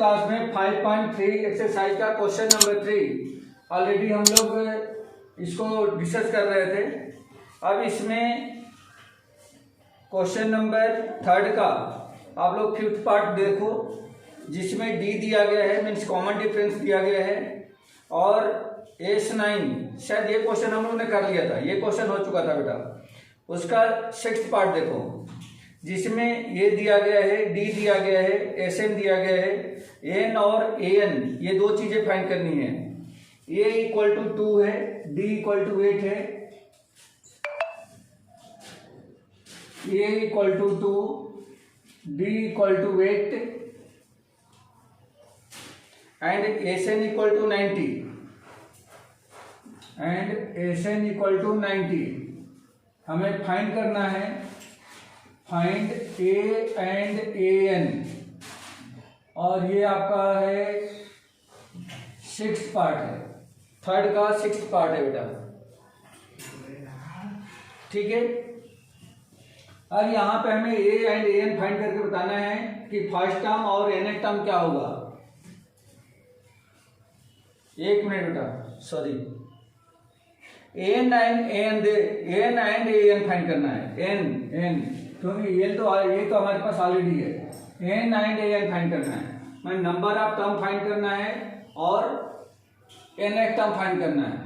Class में 5.3 exercise का question number 3 already हम लोग इसको डिस्कस कर रहे थे। अब इसमें क्वेश्चन नंबर 3 का आप लोग 5th पार्ट देखो, जिसमें डी दिया गया है, मीन्स कॉमन डिफरेंस दिया गया है, और S9 शायद ये क्वेश्चन हम लोग ने कर लिया था, ये क्वेश्चन हो चुका था बेटा। उसका 6th पार्ट देखो, जिसमें ये दिया गया है, डी दिया गया है, एस एन दिया गया है, एन और ए एन, ये दो चीजें फाइंड करनी है। ए इक्वल टू 2 है, डी इक्वल टू 8 है, A equal to 2, D equal to 8 and S N equal to 90 and S N equal to 90। हमें फाइंड करना है, find A and A N, और ये आपका है 6th पार्ट है, 3rd का 6th पार्ट है बेटा, ठीक है। अब यहाँ पे हमें a and A n find करके बताना है कि फर्स्ट टर्म और nth टर्म क्या होगा। एक मिनट बेटा, sorry, n and A n find करना है, एन क्योंकि ये तो हमारे पास ऑलरेडी है। N and A n find करना है, मतलब नंबर ऑफ टर्म फाइंड करना है और nth टर्म फाइंड करना है।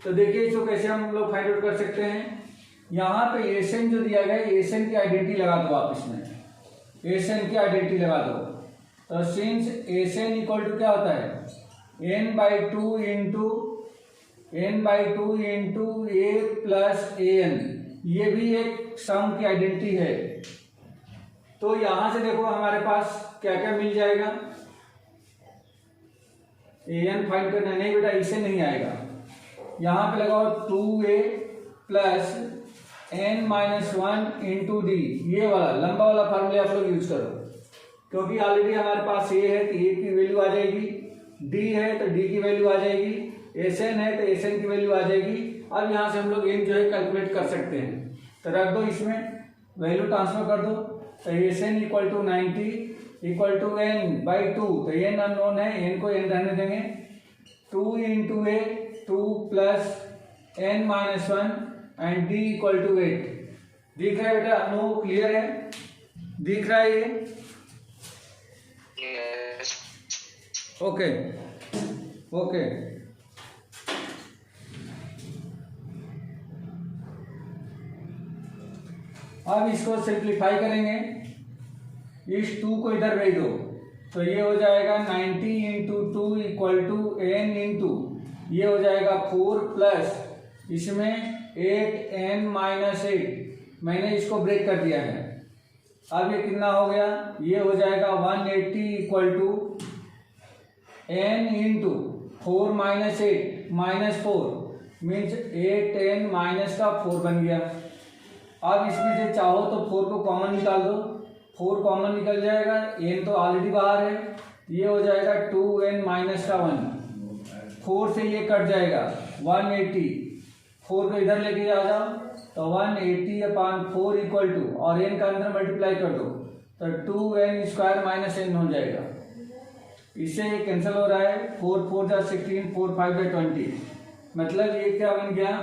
तो देखिए इसको कैसे हम लोग फाइंड आउट कर सकते हैं। यहाँ पे एसएन जो दिया गया है, एसएन की आइडेंटिटी लगा दो आप, इसमें एसएन की आइडेंटिटी लगा दो। तो सिंस एसएन इक्वल टू क्या होता है, n/2 into a plus A N, ये भी एक सम की आइडेंटिटी है। तो यहां से देखो हमारे पास क्या क्या मिल जाएगा। ए एन फाइंड करना नहीं बेटा, इसे नहीं आएगा। यहां पे लगाओ 2a plus n-1 into d, ये वाला लंबा वाला फार्मूला आप लोग यूज करो, क्योंकि ऑलरेडी हमारे पास ए है तो ए की वैल्यू आ जाएगी, डी है तो डी की वैल्यू आ जाएगी, एस एन है तो एस एन की वैल्यू आ जाएगी। अब यहाँ से हम लोग एन जो है कैलकुलेट कर सकते हैं। तो रख दो, इसमें वैल्यू ट्रांसफर कर दो। तो s N equal to 90 equal to n/2, तो एन अननोन है, एन को एन रहने देंगे। 2 into a 2 plus n-1 and d equal to 8। दिख रहा है बेटा, नो क्लियर है, दिख रहा है ये? Okay okay. अब इसको सिंप्लीफाई करेंगे, इस 2 को इधर भेज दो, तो ये हो जाएगा 90 into 2 equal to n into, ये हो जाएगा 4 प्लस इसमें 8n-8, मैंने इसको ब्रेक कर दिया है। अब ये कितना हो गया, ये हो जाएगा 180 equal to n into 4 minus 8 minus 4 means 8n minus का 4 बन गया। अब इसमें से चाहो तो 4 को कॉमन निकाल दो, 4 कॉमन निकल जाएगा, n तो ऑलरेडी बाहर है, ये हो जाएगा 2n माइनस का 1, 4 से ये कट जाएगा 180, 4 को इधर लेके आ जाओ, तो 180/4 इक्वल टू, और n का अंदर मल्टीप्लाई कर दो, तो 2n स्क्वायर माइनस n हो जाएगा। इससे ये कैंसिल हो रहा है, 4 4 जा 16, 4 5 जा 20, मतलब ये क्या बन गया,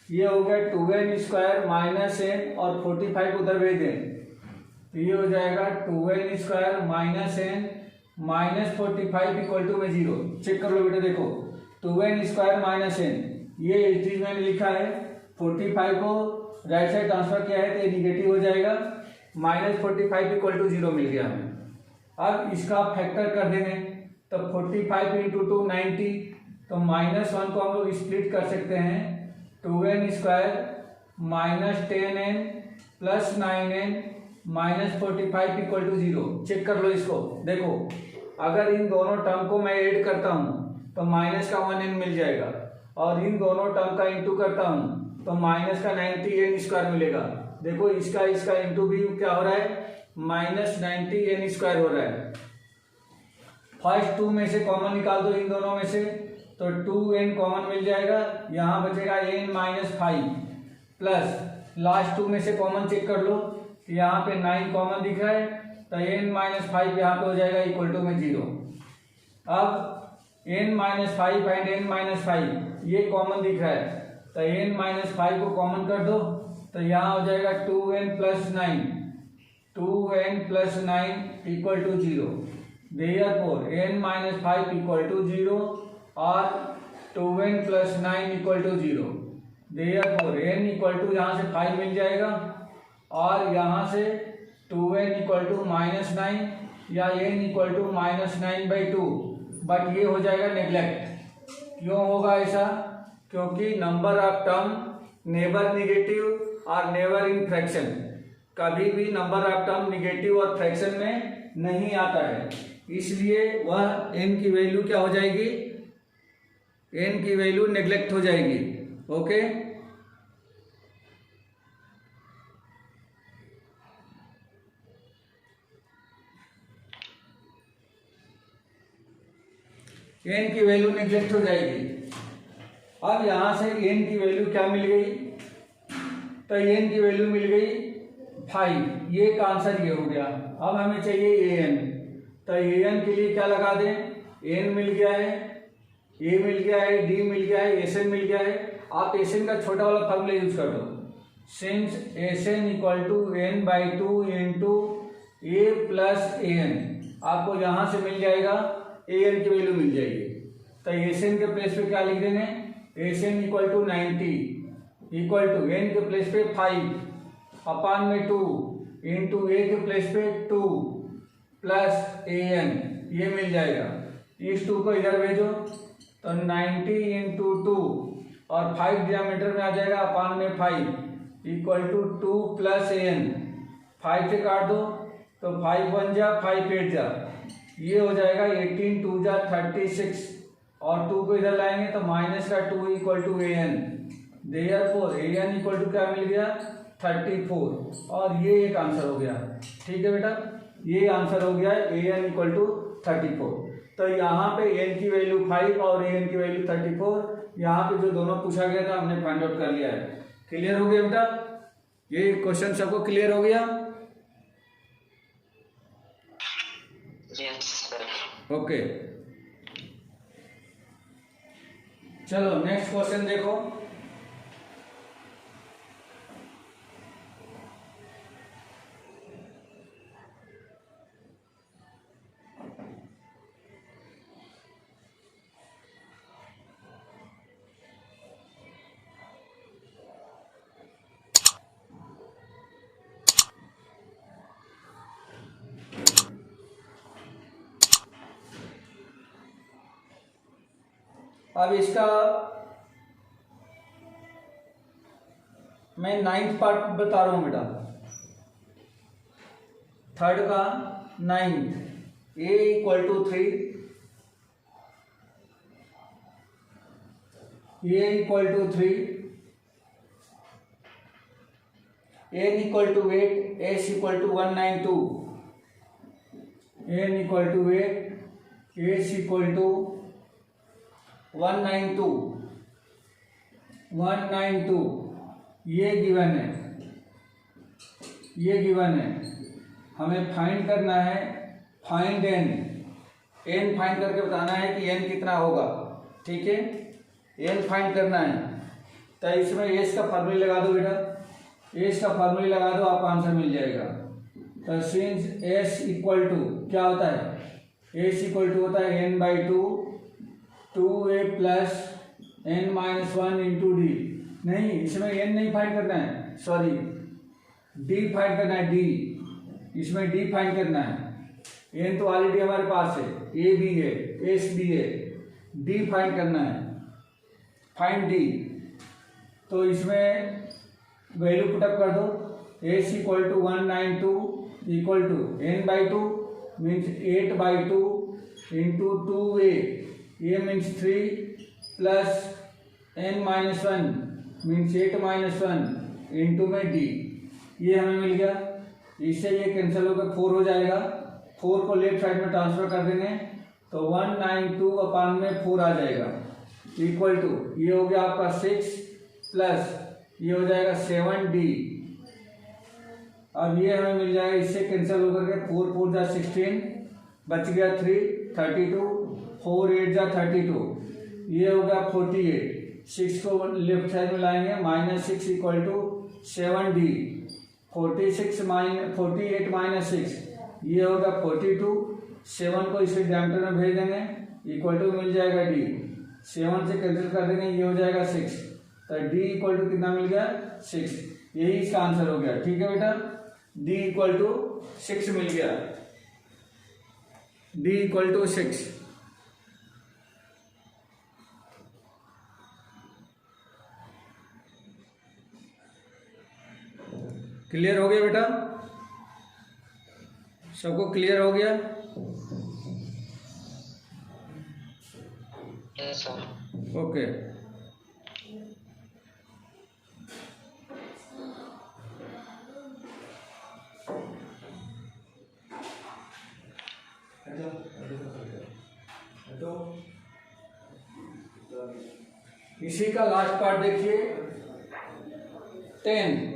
ये हो गया 2n स्क्वायर माइनस n, और 45 उधर भेज दें, तो ये हो जाएगा 2n square minus n minus 45 equal to में 0। चेक कर लो बेटा, देखो 2n स्क्वायर माइनस n, ये चीज मैंने लिखा है, 45 को राइट साइड ट्रांसफर किया है तो ये निगेटिव हो जाएगा, माइनस 45 इक्वल टू 0 मिल गया हमें। अब इसका फैक्टर कर देंगे, तो 45 इंटू 2 90, तो -1 को हम लोग स्प्लिट कर सकते हैं, 2n square minus 10n plus 9n minus 45 equal to 0। Check कर लो इसको, देखो अगर इन दोनों टर्म को मैं ऐड करता हूँ तो माइनस का 1n मिल जाएगा, और इन दोनों टर्म का इंटू करता हूँ तो माइनस का 90n स्क्वायर मिलेगा। देखो इसका इंटू भी क्या हो रहा है, माइनस 90n स्क्वायर हो रहा है। फर्स्ट 2 में से कॉमन निकाल दो इन दोनों में से, तो 2n कॉमन मिल जाएगा, यहाँ बचेगा n-5 प्लस लास्ट 2 में से कॉमन चेक कर लो, यहाँ पे 9 कॉमन दिख रहा है, तो n-5 यहाँ पे हो जाएगा इक्वल टू में 0। अब n-5 एंड n-5 ये कॉमन दिख रहा है, तो n-5 को कॉमन कर दो, तो यहाँ हो जाएगा 2n+9 equal to 0। Therefore n-5 equal to 0 और 2n+9 equal to 0। Therefore n equal to यहाँ से 5 मिल जाएगा और यहाँ से 2n इक्वल टू -9 या n इक्वल टू -9/2, बट ये हो जाएगा नेग्लेक्ट। क्यों होगा ऐसा? क्योंकि number of term never negative और नेवर इन फ्रैक्शन, कभी भी नंबर ऑफ टर्म नेगेटिव और फ्रैक्शन में नहीं आता है, इसलिए वह n की वैल्यू क्या हो जाएगी, n की वैल्यू नेग्लेक्ट हो जाएगी। ओके, n की वैल्यू नेग्लेक्ट हो जाएगी। अब यहां से n की वैल्यू क्या मिल गई, तो n की वैल्यू मिल गई 5, ये का आंसर ये हो गया। अब हमें चाहिए an, तो an के लिए क्या लगा दें, n मिल गया है, a मिल गया है, d मिल गया है, sn मिल गया है। आप sn का छोटा वाला फॉर्मूला यूज कर दो, since sn equal to n/2 into a plus an, आपको यहां से मिल जाएगा an की वैल्यू मिल जाएगी। तो sn के प्लेस पे क्या लिख देंगे, sn equal to 90 equal to n के प्लेस पे 5 अपान में 2 इंटू a के प्लेस पे 2 प्लस an, ये मिल जाएगा। इस 2 को इधर भेजो तो 90 इंटू 2 और 5 डिनोमिनेटर में आ जाएगा अपान में 5 इक्वल टू 2 प्लस an, 5 से काट दो तो 5 1 जा 5 8 जा, ये हो जाएगा 18 2 जा 36 और 2 को इधर लाएंगे तो माइनस का 2 equal to an। Therefore an equal to क्या मिल गया 34, और ये एक आंसर हो गया। ठीक है बेटा, ये आंसर हो गया an इक्वल टू 34। तो यहाँ पे n की वैल्यू 5 और an की वैल्यू 34, यहाँ पे जो दोनों पूछा गया था हमने फाइंड आउट कर लिया है। क्लियर हो गया बेटा, ये क्वेश्चन सबको क्लियर हो गया? ओके, चलो नेक्स्ट क्वेश्चन देखो। अब इसका मैं 9th पार्ट बता रहा हूं बेटा, 3rd का 9th, a equal to 3, a equal to 3, n equal to 8, s equal to 192, n equal to 8, s equal to 192, ये गिवन है, ये गिवन है। हमें फाइंड करना है, फाइंड n फाइंड करके बताना है कि n कितना होगा। ठीक है, n फाइंड करना है, तो इसमें s का फार्मूला लगा दो बेटा, s का फार्मूला लगा दो, आपको आंसर मिल जाएगा। तो सिंस s इक्वल टू क्या होता है, s इक्वल टू होता है n/2 2a plus n-1 into D. नहीं, इसमें n नहीं फाइंड करना है, सॉरी d फाइंड करना है, d, इसमें d फाइंड करना है। n तो ऑलरेडी हमारे पास है, a भी है, s भी है, d फाइंड करना है, फाइंड d। तो इसमें वैल्यू पुटअप कर दो, s equal to 192 equal to n/2 means 8/2 into 2a, ये means 3 plus n-1 means 8-1 into में d, ये हमें मिल गया। इससे ये कैंसिल होकर 4 हो जाएगा, 4 को लेफ्ट साइड में ट्रांसफर कर देंगे तो 192 अपान में 4 आ जाएगा इक्वल टू, ये हो गया आपका 6 प्लस ये हो जाएगा 7d। अब ये हमें मिल जाएगा, इससे कैंसिल होकर के 4 4 जा 16, बच गया 3 32, 4 8 जा 32, ये हो गया 48। 6 को लेफ्ट साइड में लाएंगे, -6 इक्वल टू 7D। 48 माइनस 6 ये होगा 42। 7 को इसे डायमीटर में भेज देंगे, इक्वल टू मिल जाएगा D। 7 से कैंसिल कर देंगे, ये हो जाएगा 6। तो D इक्वल टू कितना मिल गया? 6। यही इसका आंसर हो गया। ठीक है बेटा, D इक्वल टू 6 मिल गया। D equal to 6। क्लियर हो गया बेटा? सबको क्लियर हो गया? Yes sir. ओके। इसी का लास्ट पार्ट देखिए, 10।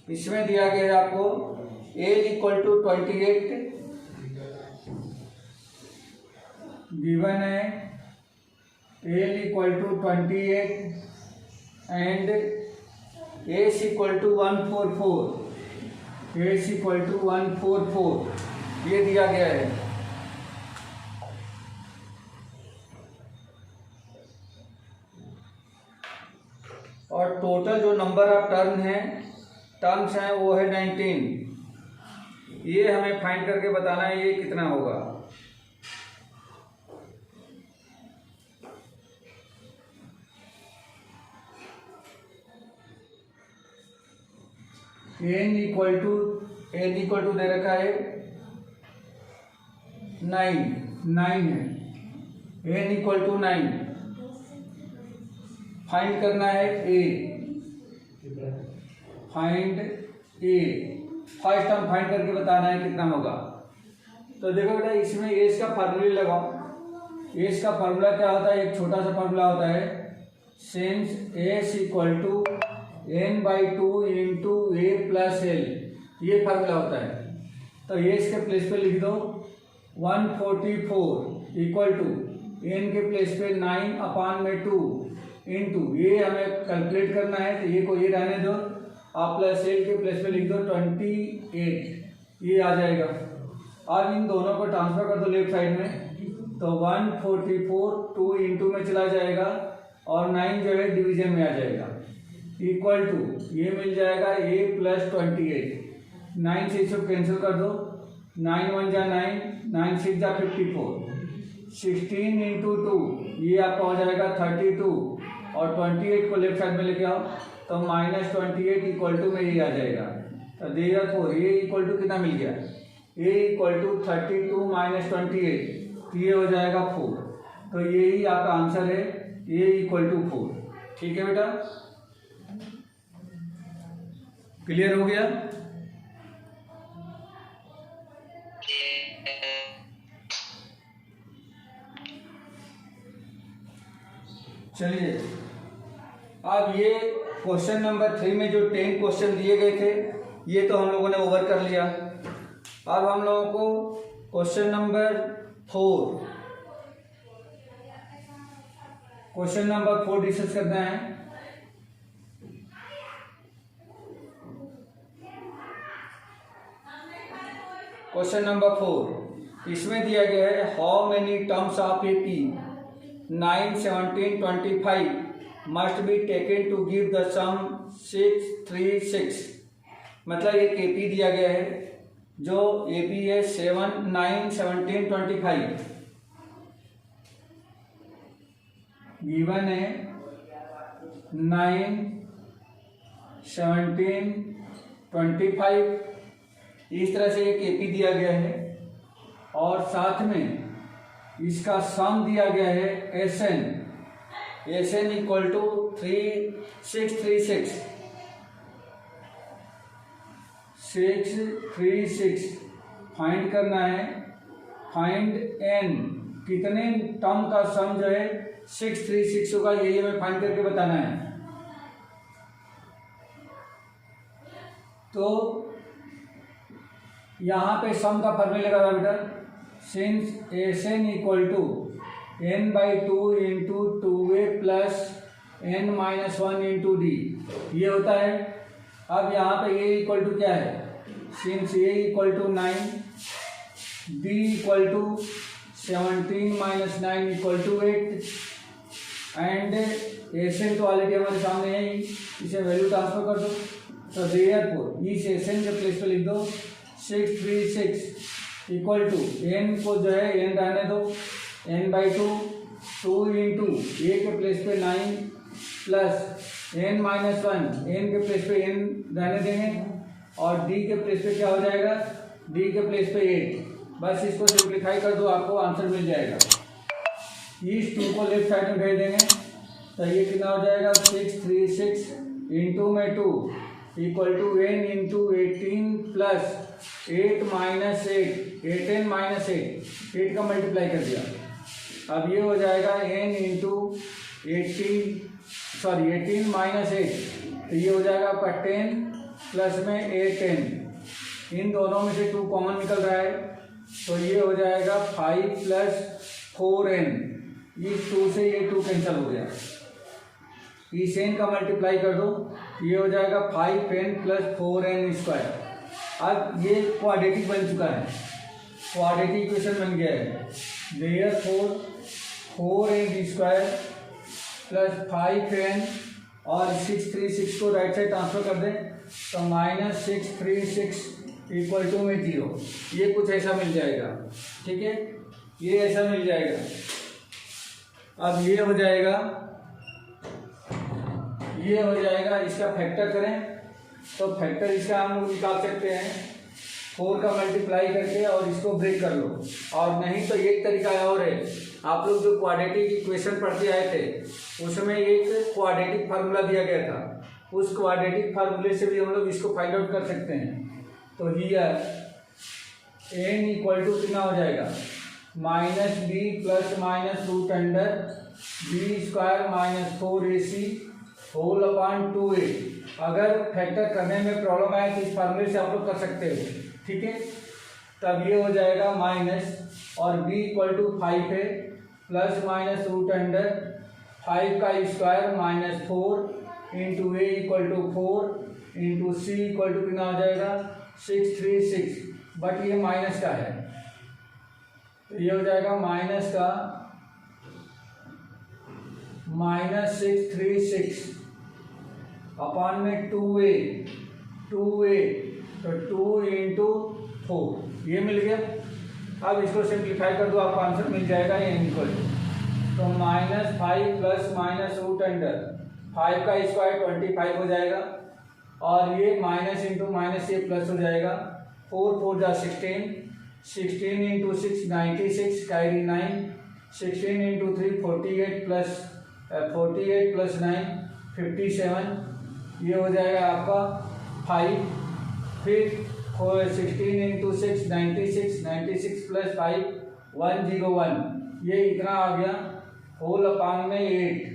इसमें दिया गया है आपको एज इक्वल टू 28 गिवन है, एज equal to 28 and s equal to 144, s equal to 144 ये दिया गया है। और टोटल जो नंबर ऑफ टर्म्स हैं वो है 19। ये हमें फाइंड करके बताना है ये कितना होगा। n इक्वल टू दे रखा है 9 है, n इक्वल टू 9। फाइंड करना है a, फाइंड ए। फर्स्ट हम फाइंड करके बताना है कितना होगा। तो देखो बेटा, इसमें एस का फार्मूला लगाओ। एस का फार्मूला क्या होता है? एक छोटा सा फार्मूला होता है, since s equal to n/2 into a plus l, ये फार्मूला होता है। तो एस के प्लेस पे लिख दो 144 इक्वल टू एन के प्लेस पे 9/2 इंटू ये हमें कैलकुलेट करना है, तो ये को ये रहने दो, आप प्लस एल के प्लेस पे लिख दो 28, ये आ जाएगा। अब इन दोनों को ट्रांसफर कर दो लेफ्ट साइड में, तो 144 2 इंटू में चला जाएगा और 9 जो है डिवीजन में आ जाएगा, इक्वल टू ये मिल जाएगा a प्लस 28। 9 से इसको कैंसिल कर दो, 9 1 जा 9, 9 6 जा 54, 16 इंटू 2 ये आपका हो जाएगा 32, और 28 को लेफ्ट साइड में लेके आओ तो -28 इक्वल टू में ये आ जाएगा। तो देगा 4, ये इक्वल टू कितना मिल गया? a इक्वल टू 32 माइनस 28, ये हो जाएगा 4। तो यही आपका आंसर है, a इक्वल टू 4। ठीक है बेटा, क्लियर हो गया? चलिए, अब ये क्वेश्चन नंबर 3 में जो 10 क्वेश्चन दिए गए थे ये तो हम लोगों ने ओवर कर लिया। अब हम लोगों को क्वेश्चन नंबर 4 डिस्कस करना है। क्वेश्चन नंबर 4 इसमें दिया गया है, how many terms of AP 9 17 25 must be taken to give the sum 6 3 6। मतलब एक एपी दिया गया है, जो एपी है 7 9 17 25 गिवन है 9 17 25, इस तरह से एक एपी दिया गया है और साथ में इसका सम दिया गया है s N equal to 636 636 find करना है। फाइंड एन, कितने टर्म का सम जो है 636 होगा, यही हमें फाइंड करके बताना है। तो यहाँ पे सम का फॉर्मूला लगा बेटा, since s N equal to n/2 into 2a plus n-1 into d, ये होता है। अब यहाँ पे a इक्वल टू क्या है, since a equal to 9, b equal to 17 minus 9 equal to 8 and S n तो ऑलरेडी हमारे सामने है ही, इसे वैल्यू ट्रांसफर कर दो। तो देयरफॉर इस एस एन के प्लेस पे लिख दो 636 इक्वल टू एन को जो है एन रहने दो, n/2 2 इंटू ए के प्लेस पे 9 प्लस n-1 एन के प्लेस पे n रहने देंगे और डी के प्लेस पे क्या हो जाएगा, डी के प्लेस पे 8। बस इसको सिंप्लीफाई कर दो, आपको आंसर मिल जाएगा। इस 2 को लेफ्ट साइड में भेज देंगे तो ये कितना हो जाएगा 636 इंटू में 2 equal to n into 18 plus 8 minus 8 8n minus 8 का मल्टीप्लाई कर दिया। अब ये हो जाएगा n इंटू 18 माइनस 8, तो ये हो जाएगा आपका 10 प्लस में 8n, इन दोनों में से 2 कॉमन निकल रहा है तो ये हो जाएगा 5 प्लस 4n, इस 2 से ये 2 कैंसिल हो गया, इस n का मल्टीप्लाई कर दो, ये हो जाएगा 5n प्लस 4n स्क्वायर। अब ये क्वाड्रेटिक बन चुका है, क्वाड्रेटिक इक्वेशन बन गया है। Therefore 4n square plus 5n और 636 को राइट साइड ट्रांसफर कर दें तो माइनस 636 इक्वल टू में 0, ये कुछ ऐसा मिल जाएगा। ठीक है, ये ऐसा मिल जाएगा। अब ये हो जाएगा, ये हो जाएगा, इसका फैक्टर करें तो फैक्टर इसका हम लोग निकाल सकते हैं 4 का मल्टीप्लाई करके और इसको ब्रेक कर लो, और नहीं तो एक तरीका और है, आप लोग जो क्वाड्रेटिक इक्वेशन पढ़ते आए थे उसमें एक क्वाड्रेटिक फार्मूला दिया गया था, उस क्वाड्रेटिक फार्मूले से भी हम लोग इसको फाइंड आउट कर सकते हैं। तो हियर n इक्वल टू कितना हो जाएगा minus b plus minus root under b square minus 4ac whole upon 2a। अगर फैक्टर करने में प्रॉब्लम आए तो इस फार्मूले से आप लोग कर सकते हो। ठीक है, तब ये हो जाएगा माइनस और b इक्वल टू 5 है प्लस माइनस रूट अंडर 5 का square minus 4 into a equal to 4 into c equal to कितना हो जाएगा 636, बट ये माइनस का है तो ये हो जाएगा माइनस का माइनस 636 अपॉन में 2a तो 2 इंटू 4, ये मिल गया। अब इसको सिंप्लीफाई कर दो, आपको आंसर मिल जाएगा n इक्वल तो minus 5 plus minus root under 5 का स्क्वायर 25 हो जाएगा और ये माइनस इंटू माइनस ये प्लस हो जाएगा, 4 4 जा 16 इंटू 6 96 कैरी 9, 16 इंटू 3 48 प्लस 9 57, ये हो जाएगा आपका 5, फिर 16 इंटू 6 96 प्लस 5 101, ये इतना आ गया होल अपॉन में 8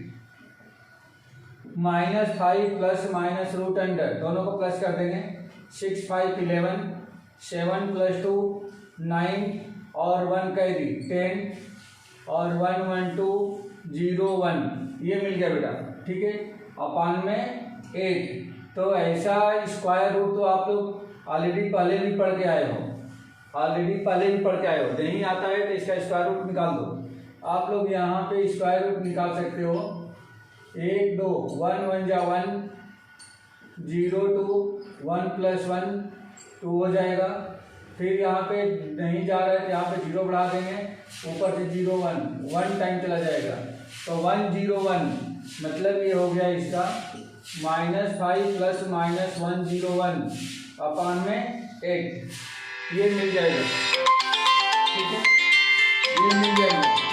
minus 5 plus minus root under, दोनों को प्लस कर देंगे 6 5 11 7 प्लस 2 9 और 1 कैरी 10 और 1 1 2 0 1, ये मिल गया बेटा। ठीक है, अपॉन में 8। तो ऐसा स्क्वायर रूट तो आप लोग ऑलरेडी पहले भी पढ़ के आए हो, नहीं आता है तो इसका स्क्वायर रूट निकाल दो। आप लोग यहाँ पे स्क्वायर रूट निकाल सकते हो, 1 2 1 1 जा 1 0 2 1 प्लस 1 2 हो जाएगा, फिर यहाँ पे नहीं जा रहा है तो यहाँ पे 0 बढ़ा देंगे, ऊपर से 0 1 टाइम चला जाएगा तो 1 0 1, मतलब ये हो गया इसका -5 प्लस -101 अपॉन में 8, ये मिल जाएगा। ठीक है, ये मिल जाएगा।